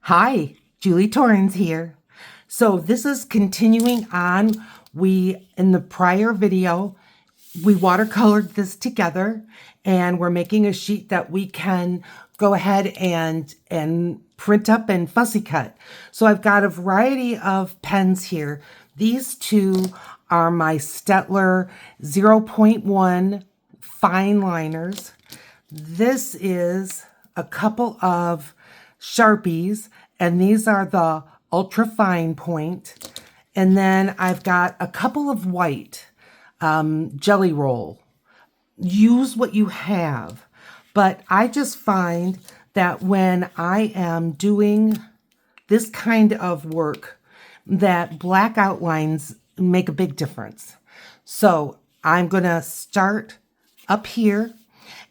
Hi, Julie Torrens here. So this is continuing on. In the prior video, we watercolored this together and we're making a sheet that we can go ahead and print up and fussy cut. So I've got a variety of pens here. These two are my Stettler 0.1 fine liners. This is a couple of Sharpies, and these are the ultra fine point. And then I've got a couple of white jelly roll. Use what you have. But I just find that when I am doing this kind of work, that black outlines make a big difference. So I'm going to start up here.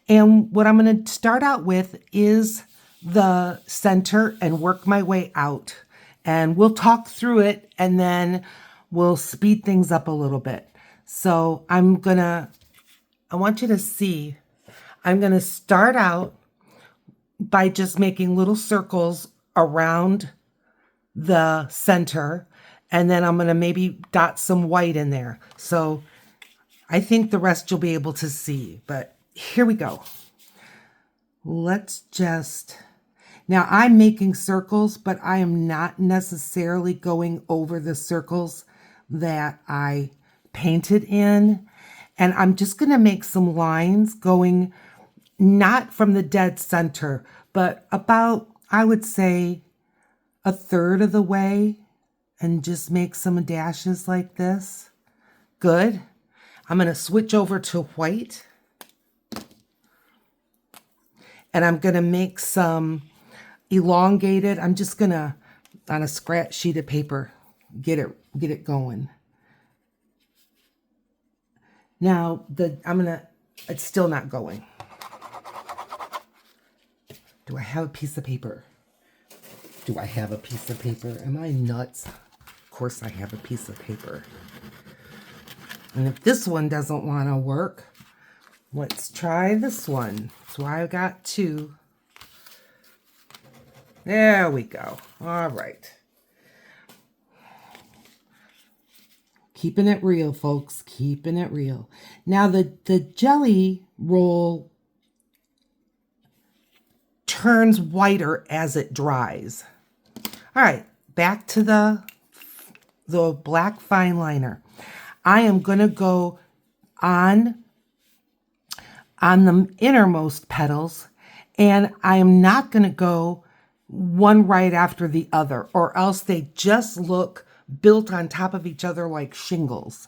And what I'm going to start out with is the center and work my way out. And we'll talk through it and then we'll speed things up a little bit. So I want you to see, I'm going to start out by just making little circles around the center. And then I'm going to maybe dot some white in there. So I think the rest you'll be able to see, but here we go. Now I'm making circles, but I am not necessarily going over the circles that I painted in. And I'm just going to make some lines going not from the dead center, but about, I would say, a third of the way, and just make some dashes like this. Good. I'm going to switch over to white. And I'm going to make some elongated. I'm just going to, on a scratch sheet of paper, get it going. Now, it's still not going. Do I have a piece of paper? Do I have a piece of paper? Am I nuts? Of course I have a piece of paper. And if this one doesn't want to work, let's try this one. So I got two. There we go. All right. Keeping it real, folks. Keeping it real. Now the jelly roll turns whiter as it dries. All right, back to the black fine liner. I am going to go on the innermost petals, and I am not going to go one right after the other, or else they just look built on top of each other like shingles.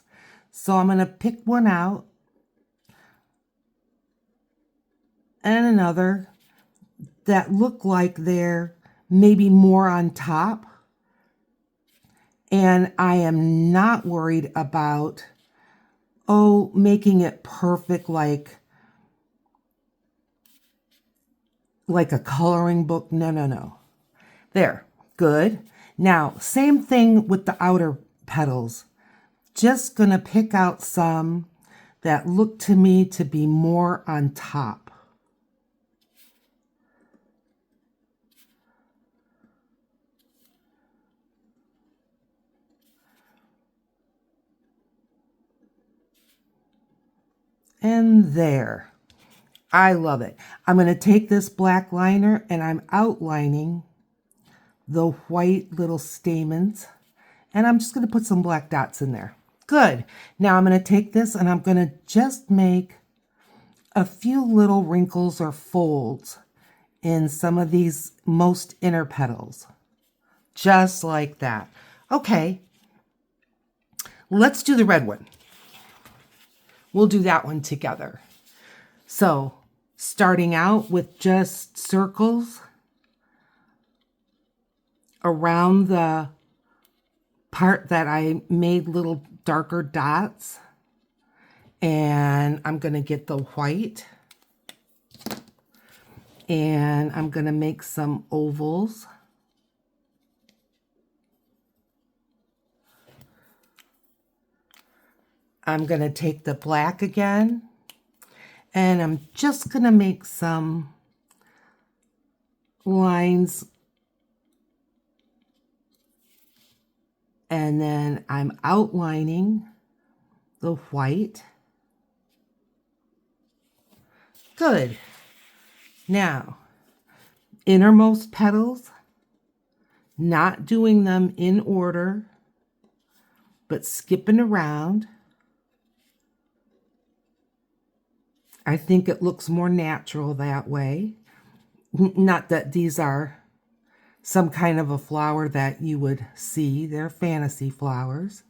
So I'm going to pick one out and another that look like they're maybe more on top. And I am not worried about, making it perfect like a coloring book. No. There, good. Now, same thing with the outer petals. Just gonna pick out some that look to me to be more on top. And there. I love it. I'm going to take this black liner and I'm outlining the white little stamens. And I'm just going to put some black dots in there. Good. Now I'm going to take this and I'm going to just make a few little wrinkles or folds in some of these most inner petals. Just like that. Okay. Let's do the red one. We'll do that one together. So, starting out with just circles around the part that I made little darker dots. And I'm going to get the white. And I'm going to make some ovals. I'm going to take the black again, and I'm just going to make some lines And then I'm outlining the white. Good. Now, innermost petals, not doing them in order, but skipping around. I think it looks more natural that way. Not that these are some kind of a flower that you would see. They're fantasy flowers.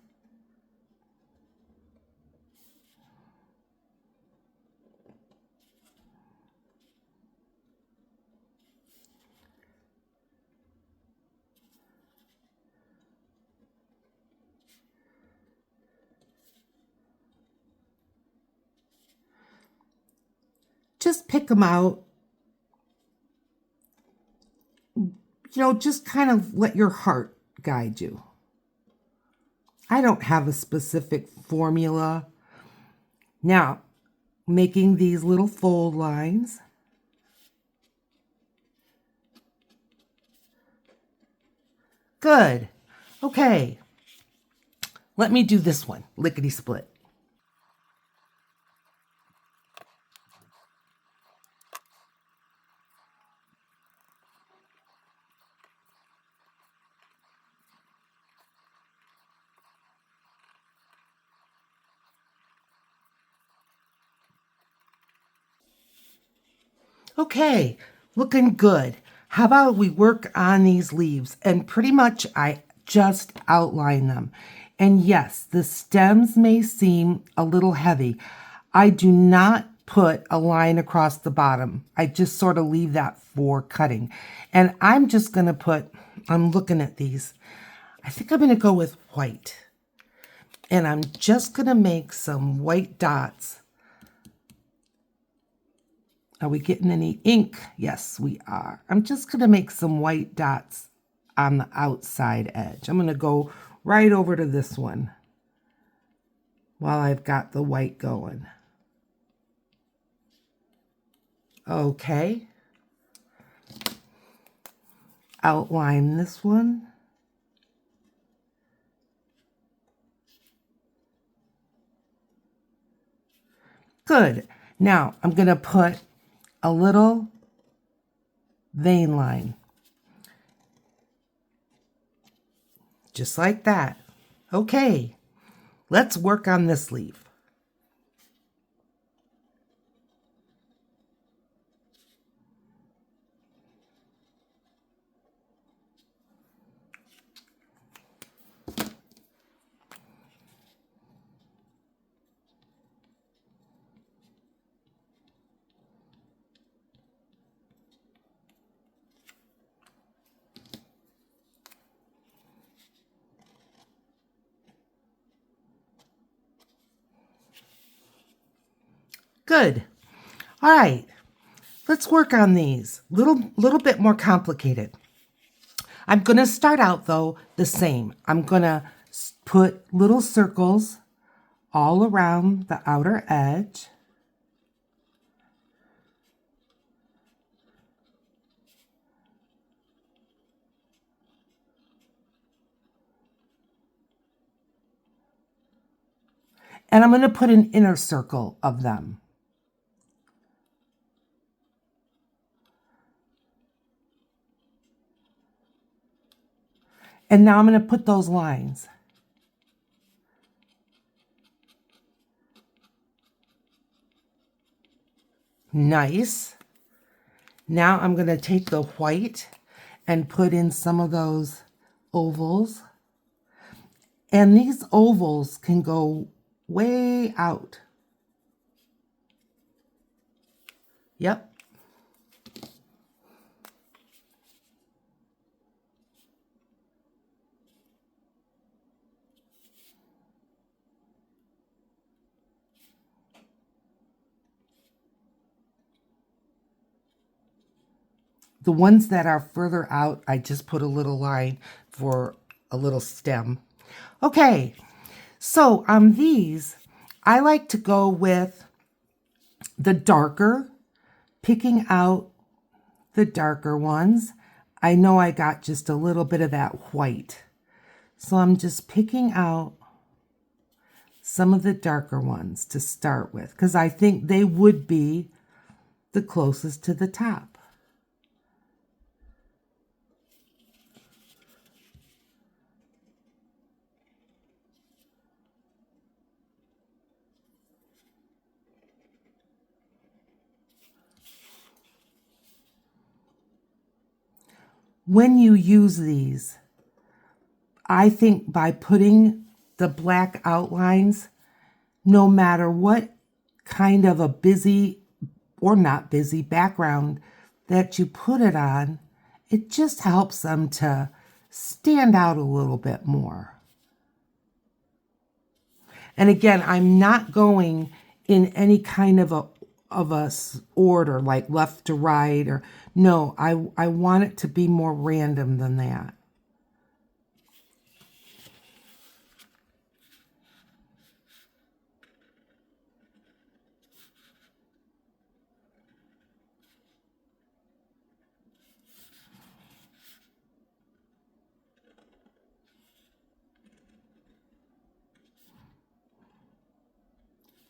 Just pick them out. Just kind of let your heart guide you. I don't have a specific formula. Now, making these little fold lines. Good. Okay. Let me do this one, lickety split. Okay, looking good. How about we work on these leaves? And pretty much I just outline them. And yes, the stems may seem a little heavy. I do not put a line across the bottom. I just sort of leave that for cutting. And I'm just going to put, I'm looking at these. I think I'm going to go with white. And I'm just going to make some white dots. Are we getting any ink? Yes, we are. I'm just going to make some white dots on the outside edge. I'm going to go right over to this one while I've got the white going. Okay. Outline this one. Good. Now I'm going to put a little vein line. Just like that. Okay, let's work on this leaf. Good. All right, let's work on these. Little bit more complicated. I'm going to start out, though, the same. I'm going to put little circles all around the outer edge. And I'm going to put an inner circle of them. And now I'm going to put those lines. Nice. Now I'm going to take the white and put in some of those ovals. And these ovals can go way out. Yep. The ones that are further out, I just put a little line for a little stem. Okay, so on these, I like to go with the darker, picking out the darker ones. I know I got just a little bit of that white. So I'm just picking out some of the darker ones to start with, because I think they would be the closest to the top. When you use these, I think by putting the black outlines, no matter what kind of a busy or not busy background that you put it on, it just helps them to stand out a little bit more. And again, I'm not going in any kind of a order, like left to right, or no, I want it to be more random than that.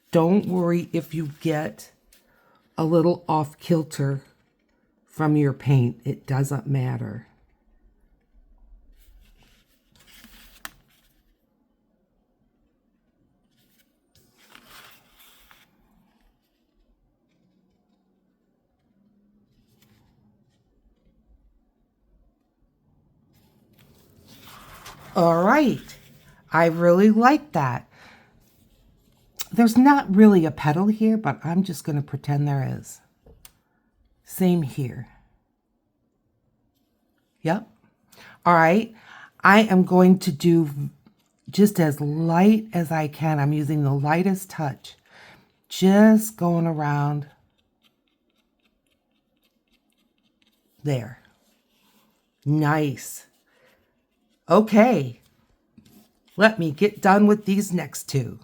Don't worry if you get a little off kilter from your paint. It doesn't matter. All right. I really like that. There's not really a petal here, but I'm just going to pretend there is. Same here. Yep. All right. I am going to do just as light as I can. I'm using the lightest touch. Just going around there. Nice. Okay. Let me get done with these next two.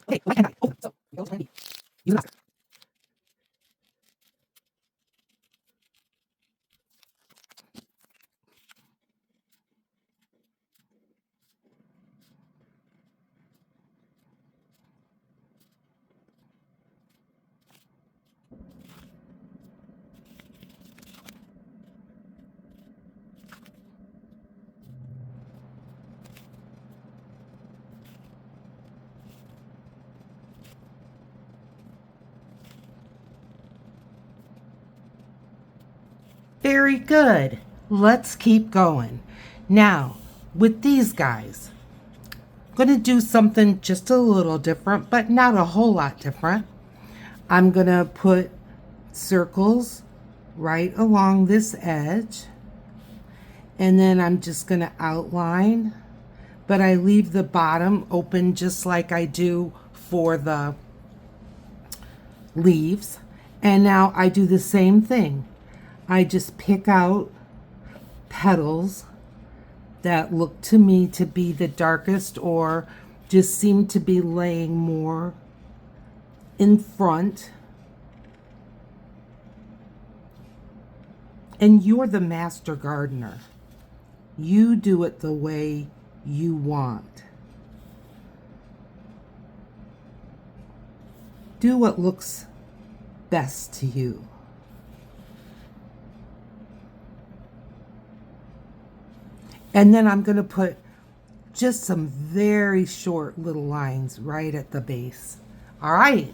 Okay, I cannot open, so go to use a master. Very good. Let's keep going. Now, with these guys, I'm going to do something just a little different, but not a whole lot different. I'm going to put circles right along this edge, and then I'm just going to outline, but I leave the bottom open just like I do for the leaves. And now I do the same thing. I just pick out petals that look to me to be the darkest or just seem to be laying more in front. And you're the master gardener. You do it the way you want. Do what looks best to you. And then I'm going to put just some very short little lines right at the base. All right,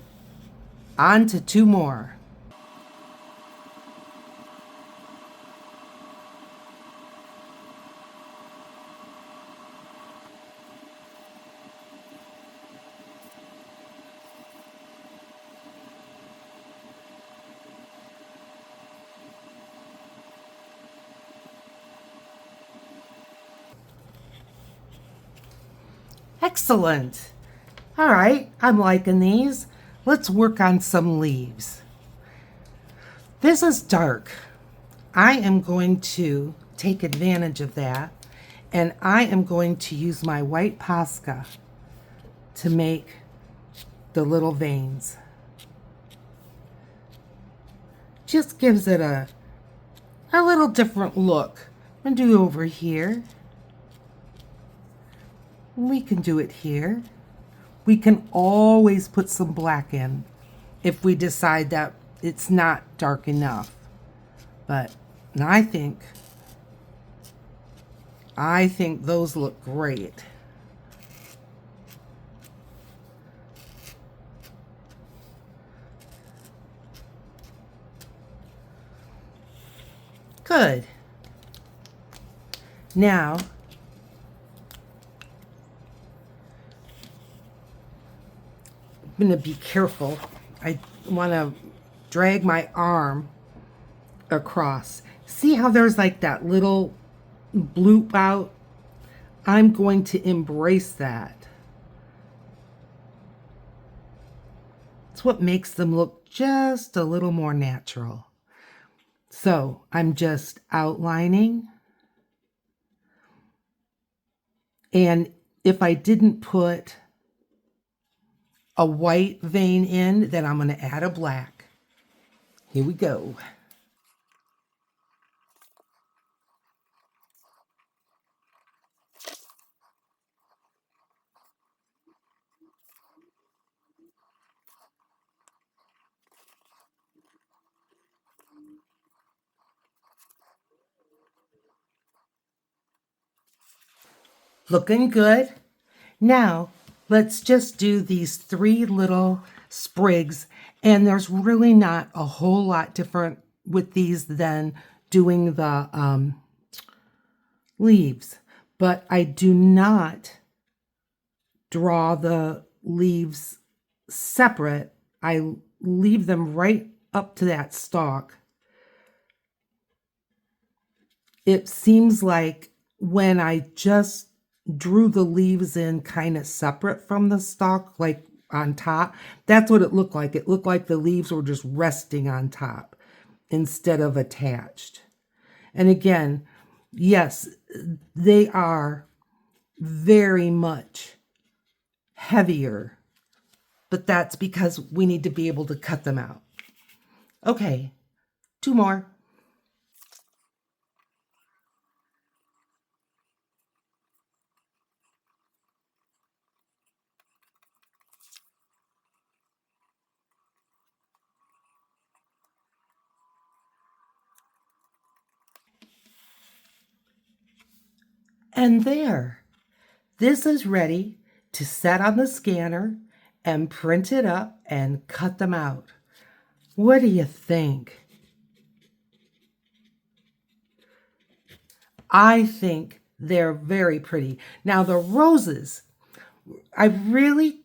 on to two more. Excellent. All right, I'm liking these. Let's work on some leaves. This is dark. I am going to take advantage of that, and I am going to use my white Posca to make the little veins. Just gives it a little different look. I'm going to do over here. We can do it here. We can always put some black in if we decide that it's not dark enough. But I think those look great. Good. Now, I'm going to be careful. I want to drag my arm across. See how there's like that little bloop out? I'm going to embrace that. It's what makes them look just a little more natural. So I'm just outlining. And if I didn't put a white vein in, then I'm going to add a black. Here we go. Looking good. Now, let's just do these three little sprigs, and there's really not a whole lot different with these than doing the leaves, but I do not draw the leaves separate. I leave them right up to that stalk. It seems like when I just drew the leaves in kind of separate from the stalk, like on top, that's what it looked like. It looked like the leaves were just resting on top instead of attached. And again, yes, they are very much heavier, but that's because we need to be able to cut them out. Okay, two more. And there, this is ready to set on the scanner and print it up and cut them out. What do you think? I think they're very pretty. Now the roses, I really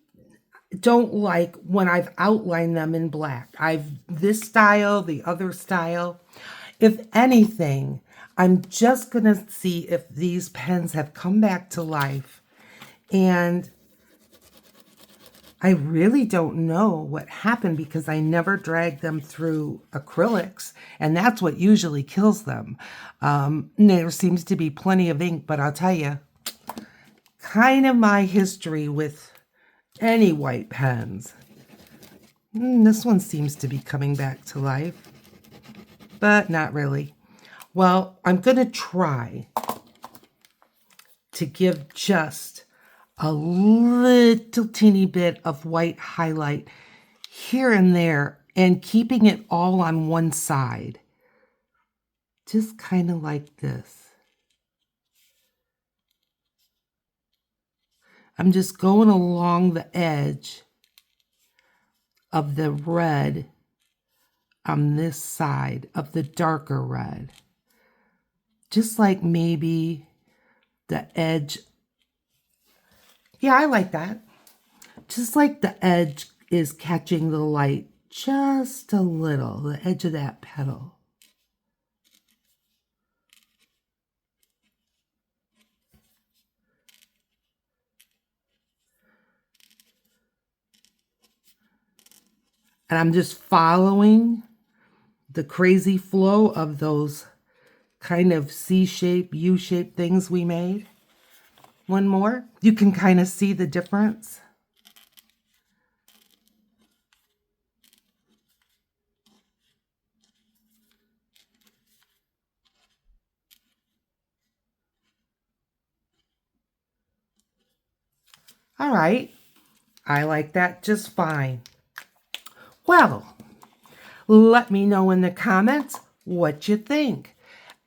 don't like when I've outlined them in black. I've this style, the other style. If anything, I'm just going to see if these pens have come back to life. And I really don't know what happened because I never dragged them through acrylics, and that's what usually kills them. There seems to be plenty of ink, but I'll tell you, kind of my history with any white pens. This one seems to be coming back to life, but not really. Well, I'm going to try to give just a little teeny bit of white highlight here and there and keeping it all on one side. Just kind of like this. I'm just going along the edge of the red on this side of the darker red. Just like maybe the edge. Yeah, I like that. Just like the edge is catching the light just a little, the edge of that petal. And I'm just following the crazy flow of those kind of C-shape, U-shape things we made. One more. You can kind of see the difference. All right, I like that just fine. Well, let me know in the comments what you think.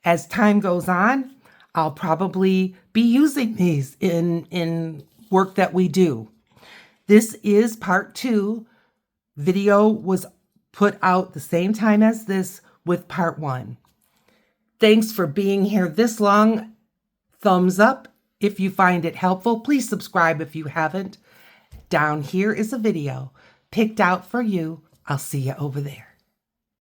As time goes on, I'll probably be using these in work that we do. This is part 2. Video was put out the same time as this with part 1. Thanks for being here this long. Thumbs up if you find it helpful. Please subscribe if you haven't. Down here is a video picked out for you. I'll see you over there.